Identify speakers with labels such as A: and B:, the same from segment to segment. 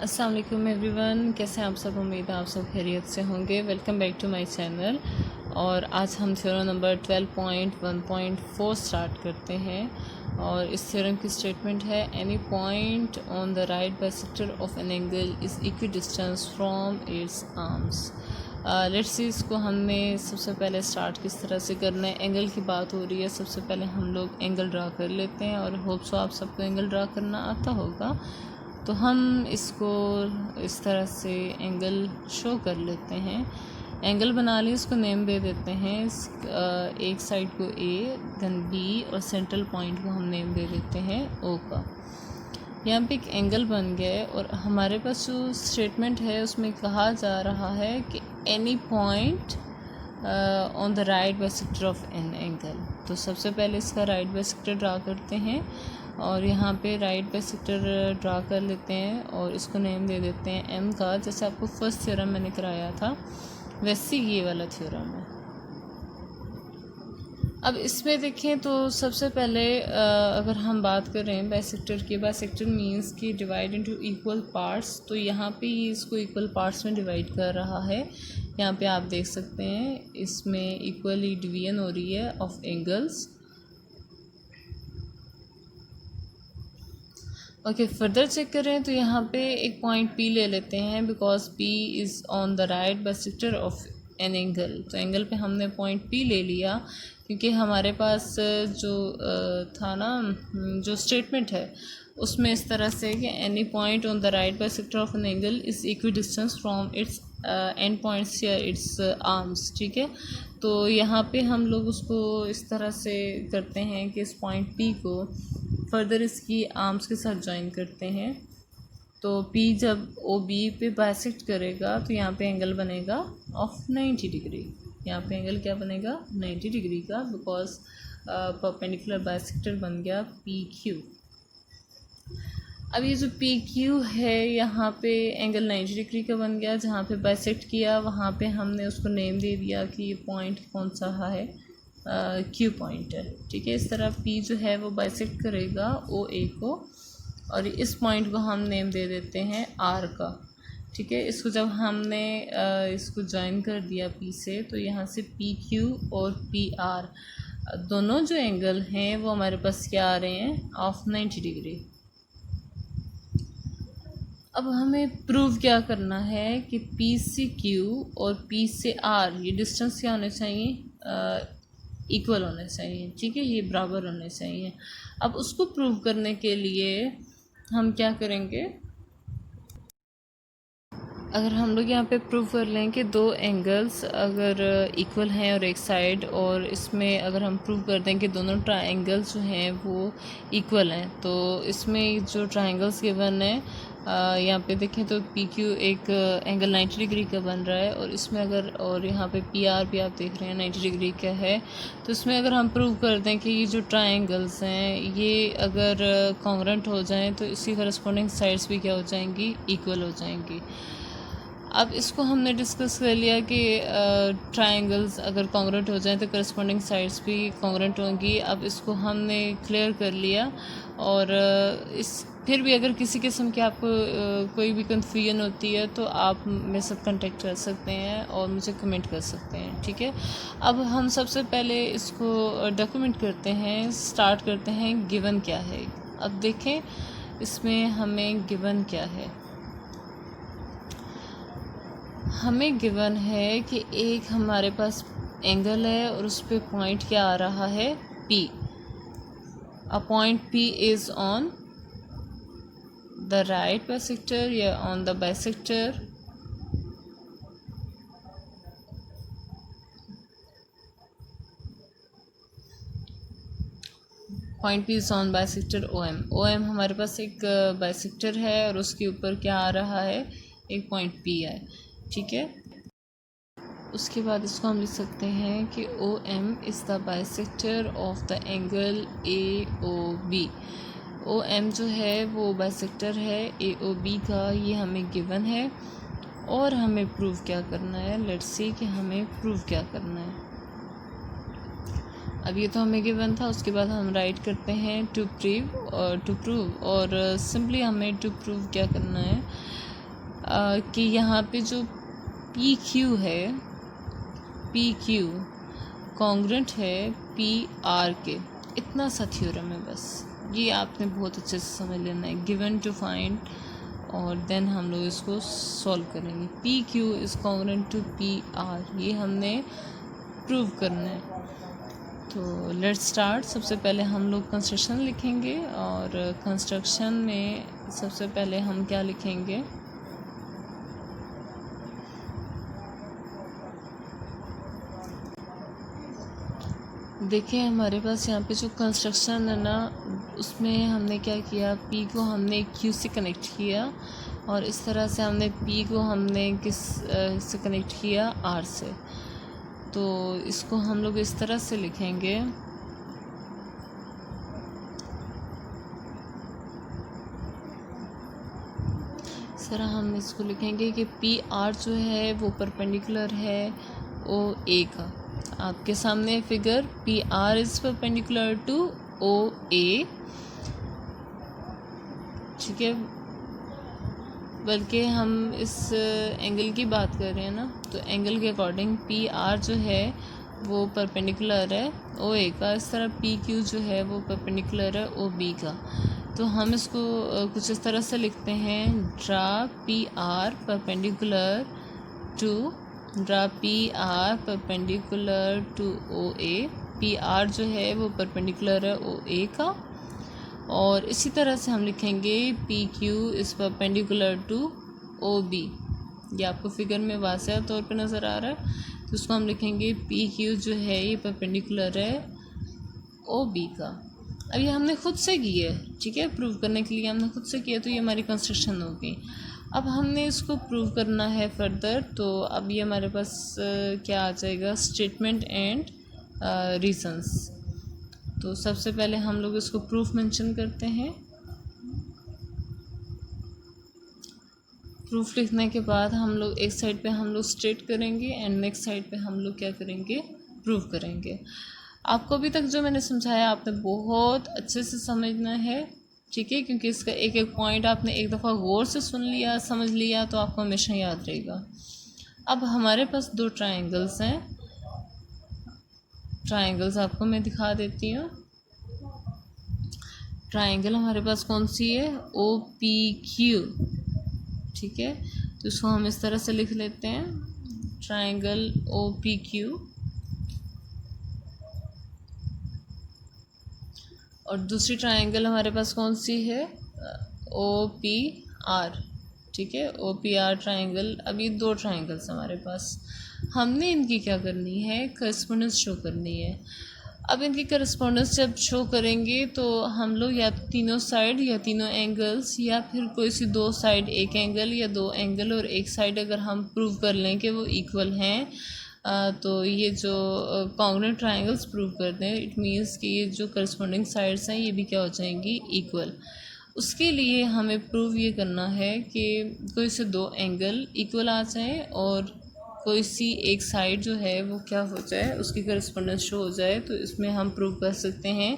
A: अस्सलाम वालेकुम एवरीवन, कैसे हैं आप सब। उम्मीद है आप सब खैरियत से होंगे। Welcome back to my channel. और आज हम थ्योरम नंबर 12.1.4 स्टार्ट करते हैं। और इस थ्योरम की स्टेटमेंट है any point on the right bisector of an angle is equi distance from its arms. Let's see इसको हमने सबसे पहले स्टार्ट किस तरह से करना है। एंगल की बात हो रही है, सबसे पहले हम लोग एंगल ड्रा कर लेते हैं और होप सो आप सबको एंगल ड्रा करना आता होगा। तो हम इसको इस तरह से एंगल शो कर लेते हैं। एंगल बना लिए, इसको नेम दे देते हैं। एक साइड को ए, देन बी और सेंट्रल पॉइंट को हम नेम दे देते हैं ओ का। यहाँ पे एक एंगल बन गया है और हमारे पास जो स्टेटमेंट है उसमें कहा जा रहा है कि any point on the right bisector of an angle. तो सबसे पहले इसका राइट बाइसेक्टर ड्रा करते हैं और यहाँ पे राइट बाइसेक्टर ड्रा कर लेते हैं और इसको नेम दे देते हैं एम का। जैसे आपको फर्स्ट थ्योरम मैंने कराया था वैसे ये वाला थ्योरम है। अब इसमें देखें तो सबसे पहले अगर हम बात करें बाइसेक्टर की, बाइसेक्टर मींस कि डिवाइड इनटू इक्वल पार्ट्स। तो यहाँ पे ये इसको इक्वल पार्ट्स में डिवाइड कर रहा है। यहाँ पे आप देख सकते हैं इसमें इक्वली डिवीजन हो रही है of angles. Okay, further check करें तो यहाँ पे एक पॉइंट पी ले लेते हैं because P is on the right bisector of an angle. तो एंगल पे हमने पॉइंट पी ले लिया क्योंकि हमारे पास जो था ना, जो स्टेटमेंट है उसमें इस तरह से कि any point on the right bisector of an angle is equi distance from its and points या इट्स आर्म्स। ठीक है, तो यहाँ पे हम लोग उसको इस तरह से करते हैं कि इस पॉइंट पी को फर्दर इसकी आर्म्स के साथ ज्वाइन करते हैं। तो P जब ओ बी पे बाइसेक्ट करेगा तो यहाँ पे एंगल बनेगा ऑफ 90 डिग्री। यहाँ पे एंगल क्या बनेगा 90 डिग्री का, बिकॉज परपेंडिकुलर बाइसेक्टर बन गया PQ। अब ये जो PQ है यहाँ पे एंगल 90 डिग्री का बन गया। जहाँ पे बाइसेक्ट किया वहाँ पे हमने उसको नेम दे दिया कि ये पॉइंट कौन सा है, Q पॉइंट है। ठीक है, इस तरह P जो है वो बाइसेक्ट करेगा OA को और इस पॉइंट को हम नेम दे देते हैं R का। ठीक है, इसको जब हमने इसको ज्वाइन कर दिया P से तो यहाँ से PQ और PR दोनों जो एंगल हैं वो हमारे पास क्या आ रहे हैं, ऑफ 90 डिग्री। अब हमें प्रूव क्या करना है कि P से Q और P से R ये डिस्टेंस क्या होने चाहिए, इक्वल होने चाहिए। ठीक है, ये बराबर होने चाहिए। अब उसको प्रूव करने के लिए हम क्या करेंगे, अगर हम लोग यहाँ पे प्रूव कर लें कि दो एंगल्स अगर इक्वल हैं और एक साइड, और इसमें अगर हम प्रूव कर दें कि दोनों ट्रायंगल्स जो हैं वो इक्वल हैं, तो इसमें जो ट्रायंगल्स गिवन है यहाँ पे देखें तो PQ एक एंगल 90 डिग्री का बन रहा है और इसमें अगर, और यहाँ पे PR भी आप देख रहे हैं 90 डिग्री का है। तो इसमें अगर हम प्रूव कर दें कि ये जो ट्रायंगल्स हैं ये अगर कॉन्ग्रुएंट हो जाएं तो इसकी करस्पॉन्डिंग साइड्स भी क्या हो जाएंगी, इक्वल हो जाएंगी। अब इसको हमने डिस्कस कर लिया कि ट्रायंगल्स अगर कॉन्ग्रुएंट हो जाएं तो करस्पॉन्डिंग साइड्स भी कॉन्ग्रुएंट होंगी। अब इसको हमने क्लियर कर लिया और इस फिर भी अगर किसी किस्म की आपको कोई भी कन्फ्यूजन होती है तो आप मेरे साथ कांटेक्ट कर सकते हैं और मुझे कमेंट कर सकते हैं। ठीक है, अब हम सबसे पहले इसको डॉक्यूमेंट करते हैं, स्टार्ट करते हैं गिवन क्या है। अब देखें इसमें हमें गिवन क्या है। हमें गिवन है कि एक हमारे पास एंगल है और उस पर पॉइंट क्या आ रहा है, P। A point P is on the right bisector या on the bisector point P is on bisector OM। OM हमारे पास एक बाइसेक्टर है और उसके ऊपर क्या आ रहा है, एक पॉइंट P है। ठीक है, उसके बाद इसको हम लिख सकते हैं कि OM is the bisector of the angle AOB। OM जो है वो बाइसेक्टर है AOB का, ये हमें गिवन है और हमें प्रूव क्या करना है। लेट्स सी कि हमें प्रूव क्या करना है। अब ये तो हमें गिवन था, उसके बाद हम राइट करते हैं टू प्रूव और सिंपली हमें टू प्रूव क्या करना है, कि यहाँ पे जो पी क्यू है, पी क्यू कॉन्ग्रुएंट है पी आर के, इतना सा थ्योरम है बस। ये आपने बहुत अच्छे से समझ लेना है। गिवन टू फाइंड, और देन हम लोग इसको सॉल्व करेंगे। P Q is congruent to P R, ये हमने प्रूव करना है। तो लेट्स स्टार्ट। सबसे पहले हम लोग कंस्ट्रक्शन लिखेंगे, और कंस्ट्रक्शन में सबसे पहले हम क्या लिखेंगे, देखिए हमारे पास यहाँ पे जो कंस्ट्रक्शन है ना, उसमें हमने क्या किया, पी को हमने क्यू से कनेक्ट किया, और इस तरह से हमने पी को हमने किस से कनेक्ट किया, आर से। तो इसको हम लोग इस तरह से लिखेंगे, इस तरह हम इसको लिखेंगे कि पी आर जो है वो परपेंडिकुलर है ओ ए का। आपके सामने figure, P R is perpendicular to O A, ठीक है। बल्कि हम इस एंगल की बात कर रहे हैं ना, तो एंगल के अकॉर्डिंग पी आर जो है वो परपेंडिकुलर है ओ ए का। इस तरह पी क्यू जो है वो परपेंडिकुलर है ओ बी का। तो हम इसको कुछ इस तरह से लिखते हैं, draw P R perpendicular to, draw P R perpendicular to O A. P R जो है वो परपेंडिकुलर है ओ ए का। और इसी तरह से हम लिखेंगे P Q is perpendicular to O B. ये आपको फिगर में वाज़ेह तौर पे नज़र आ रहा है। तो उसको हम लिखेंगे पी क्यू जो है ये परपेंडिकुलर है ओ बी का। अब ये हमने खुद से की है, ठीक है, प्रूव करने के लिए हमने खुद से किया, तो ये हमारी कंस्ट्रक्शन होगी। अब हमने इसको प्रूव करना है फर्दर। तो अब ये हमारे पास क्या आ जाएगा, स्टेटमेंट एंड रीजंस। तो सबसे पहले हम लोग इसको प्रूफ मेंशन करते हैं। प्रूफ लिखने के बाद हम लोग एक साइड पे हम लोग स्टेट करेंगे, एंड नेक्स्ट साइड पे हम लोग क्या करेंगे, प्रूव करेंगे। आपको अभी तक जो मैंने समझाया आपने बहुत अच्छे से समझना है, ठीक है, क्योंकि इसका एक एक पॉइंट आपने एक दफ़ा गौर से सुन लिया, समझ लिया, तो आपको हमेशा याद रहेगा। अब हमारे पास दो ट्रायंगल्स हैं। ट्रायंगल्स आपको मैं दिखा देती हूँ। ट्रायंगल हमारे पास कौन सी है, ओ पी क्यू, ठीक है। तो इसको हम इस तरह से लिख लेते हैं, ट्रायंगल ओ पी क्यू। और दूसरी ट्रायंगल हमारे पास कौन सी है, ओ पी आर, ठीक है, ओ पी आर ट्रायंगल। अभी दो ट्रायंगल्स हमारे पास, हमने इनकी क्या करनी है, करस्पॉन्डेंस शो करनी है। अब इनकी करस्पॉन्डेंस जब शो करेंगे तो हम लोग या तीनों साइड या तीनों एंगल्स, या फिर कोई सी दो साइड एक एंगल, या दो एंगल और एक साइड अगर हम प्रूव कर लें कि वो इक्वल हैं, तो ये जो कॉन्ग्रुएंट ट्रायंगल्स प्रूव करते हैं, इट मीन्स कि ये जो करस्पॉन्डिंग साइड्स हैं ये भी क्या हो जाएंगी, इक्वल। उसके लिए हमें प्रूव ये करना है कि कोई से दो एंगल इक्वल आ जाए, और कोई सी एक साइड जो है वो क्या हो जाए, उसकी करस्पॉन्डेंस शो हो जाए। तो इसमें हम प्रूव कर सकते हैं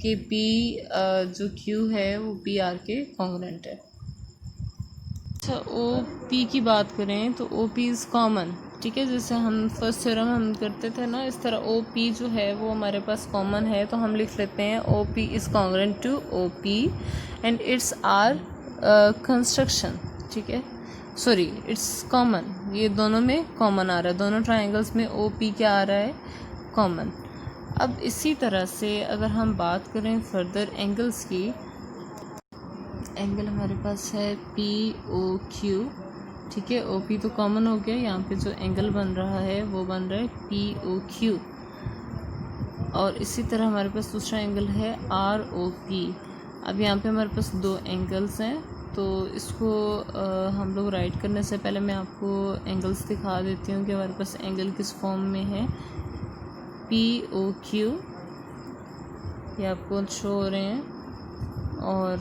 A: कि पी जो क्यू है वो पी आर के कॉन्ग्रुएंट है। अच्छा, ओ पी की बात करें तो ओ पी इज़ कॉमन, ठीक है। जैसे हम फर्स्ट थ्योरम हम करते थे ना, इस तरह ओ पी जो है वो हमारे पास कॉमन है। तो हम लिख लेते हैं O P is congruent to O P and it's our construction, ठीक है, सॉरी इट्स कॉमन। ये दोनों में कॉमन आ रहा है, दोनों ट्रायंगल्स में ओ पी क्या आ रहा है, कॉमन। अब इसी तरह से अगर हम बात करें फर्दर एंगल्स की, एंगल हमारे पास है पी ओ क्यू, ठीक है। ओ पी तो कॉमन हो गया, यहाँ पे जो एंगल बन रहा है वो बन रहा है पी ओ क्यू। और इसी तरह हमारे पास दूसरा एंगल है आर ओ पी। अब यहाँ पे हमारे पास दो एंगल्स हैं, तो इसको हम लोग राइट करने से पहले मैं आपको एंगल्स दिखा देती हूँ कि हमारे पास एंगल किस फॉर्म में है। पी ओ क्यू ये आपको शो हो रहे हैं, और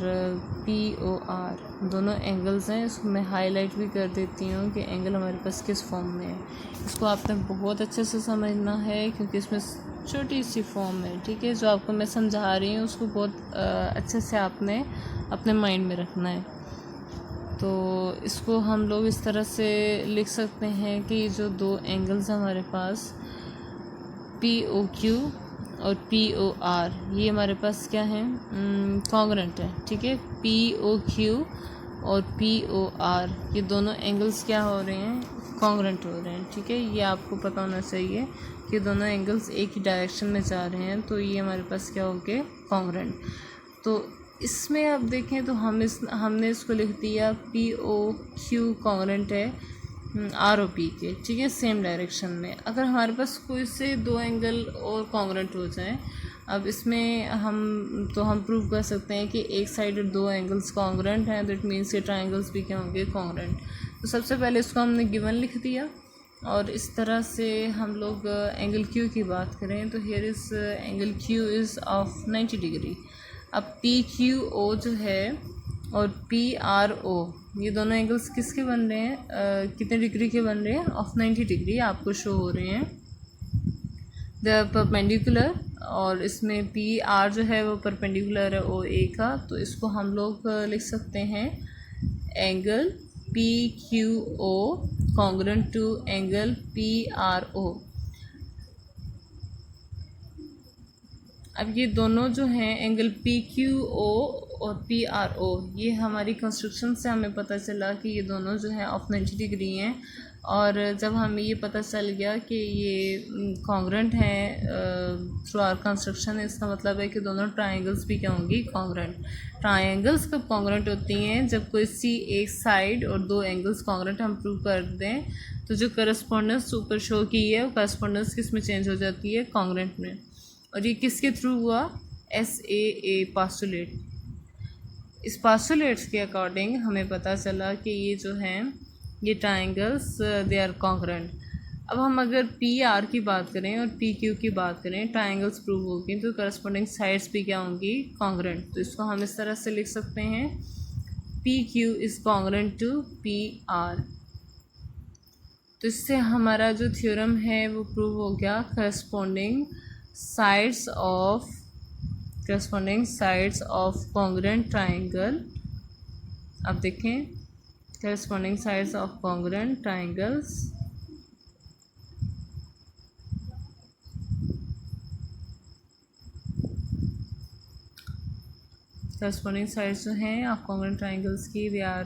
A: पी ओ आर दोनों एंगल्स हैं। इसको मैं हाईलाइट भी कर देती हूँ कि एंगल हमारे पास किस फॉर्म में है। इसको आपने बहुत अच्छे से समझना है, क्योंकि इसमें छोटी सी फॉर्म है, ठीक है। जो आपको मैं समझा रही हूँ उसको बहुत अच्छे से आपने अपने माइंड में रखना है। तो इसको हम लोग इस तरह से लिख सकते हैं कि ये जो दो एंगल्स हमारे पास POQ और POR, ये हमारे पास क्या है, कॉन्ग्रेंट है। ठीक है, POQ और POR ये दोनों एंगल्स क्या हो रहे हैं, कॉन्ग्रेंट हो रहे हैं। ठीक है, ये आपको पता होना चाहिए कि दोनों एंगल्स एक ही डायरेक्शन में जा रहे हैं, तो ये हमारे पास क्या हो गए, कॉन्ग्रेंट। तो इसमें आप देखें तो हमने इसको लिख दिया POQ कॉन्ग्रेंट है ROP के। ठीक है, सेम डायरेक्शन में। अगर हमारे पास कोई से दो एंगल और कॉन्ग्रेंट हो जाए, अब इसमें हम प्रूव कर सकते हैं कि एक साइड दो एंगल्स कॉन्ग्रेंट हैं, दैट मीन्स ये ट्राइंगल्स भी क्या होंगे, कॉन्ग्रेंट। तो सबसे पहले इसको हमने गिवन लिख दिया, और इस तरह से हम लोग एंगल Q की बात करें तो हियर इस angle Q is of 90 degree. अब PQO जो है और PRO ये दोनों एंगल्स किसके बन रहे हैं, कितने डिग्री के बन रहे हैं, ऑफ 90 डिग्री आपको शो हो रहे हैं, द परपेंडिकुलर। और इसमें PR जो है वो परपेंडिकुलर है OA का, तो इसको हम लोग लिख सकते हैं angle PQO congruent to angle PRO। अब ये दोनों जो हैं एंगल PQO और PRO, ये हमारी कंस्ट्रक्शन से हमें पता चला कि ये दोनों जो हैं ऑफ 90 डिग्री हैं। और जब हमें ये पता चल गया कि ये कॉन्ग्रेंट हैं थ्रू आवर कंस्ट्रक्शन, इसका मतलब है कि दोनों ट्राइंगल्स भी क्या होंगी, कॉन्ग्रेंट। ट्राइंगल्स कब कॉन्ग्रेंट होती हैं, जब कोई सी एक साइड और दो एंगल्स कॉन्ग्रेंट हम प्रूव कर दें, तो जो करस्पॉन्डेंस ऊपर शो की है वो करस्पॉन्डेंस किस में चेंज हो जाती है, कॉन्ग्रेंट में। और ये किसके थ्रू हुआ, SAA पास्टुलेट। इस पास्टुलेट्स के अकॉर्डिंग हमें पता चला कि ये जो हैं ये ट्राइंगल्स दे आर कॉन्ग्रेंट। अब हम अगर PR की बात करें और PQ की बात करें, ट्राइंगल्स प्रूव होगी तो करस्पॉन्डिंग साइड्स भी क्या होंगी, कॉन्ग्रेंट। तो इसको हम इस तरह से लिख सकते हैं PQ is congruent to PR। तो इससे हमारा जो थ्योरम है वो प्रूव हो गया, corresponding sides of congruent triangle. अब देखें, corresponding sides of congruent triangles, corresponding sides जो हैं ऑफ कॉन्ग्रेंट ट्राइंगल्स की वे आर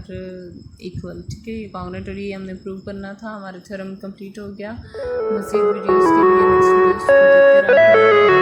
A: इक्वल। ठीक है, ये कॉन्ग्रेंट और ये हमने प्रूव करना था, हमारा थ्योरम कंप्लीट हो गया। मज़ीद वीडियोज़ के लिए नेक्स्ट वीडियोज़ को देखते रहिए।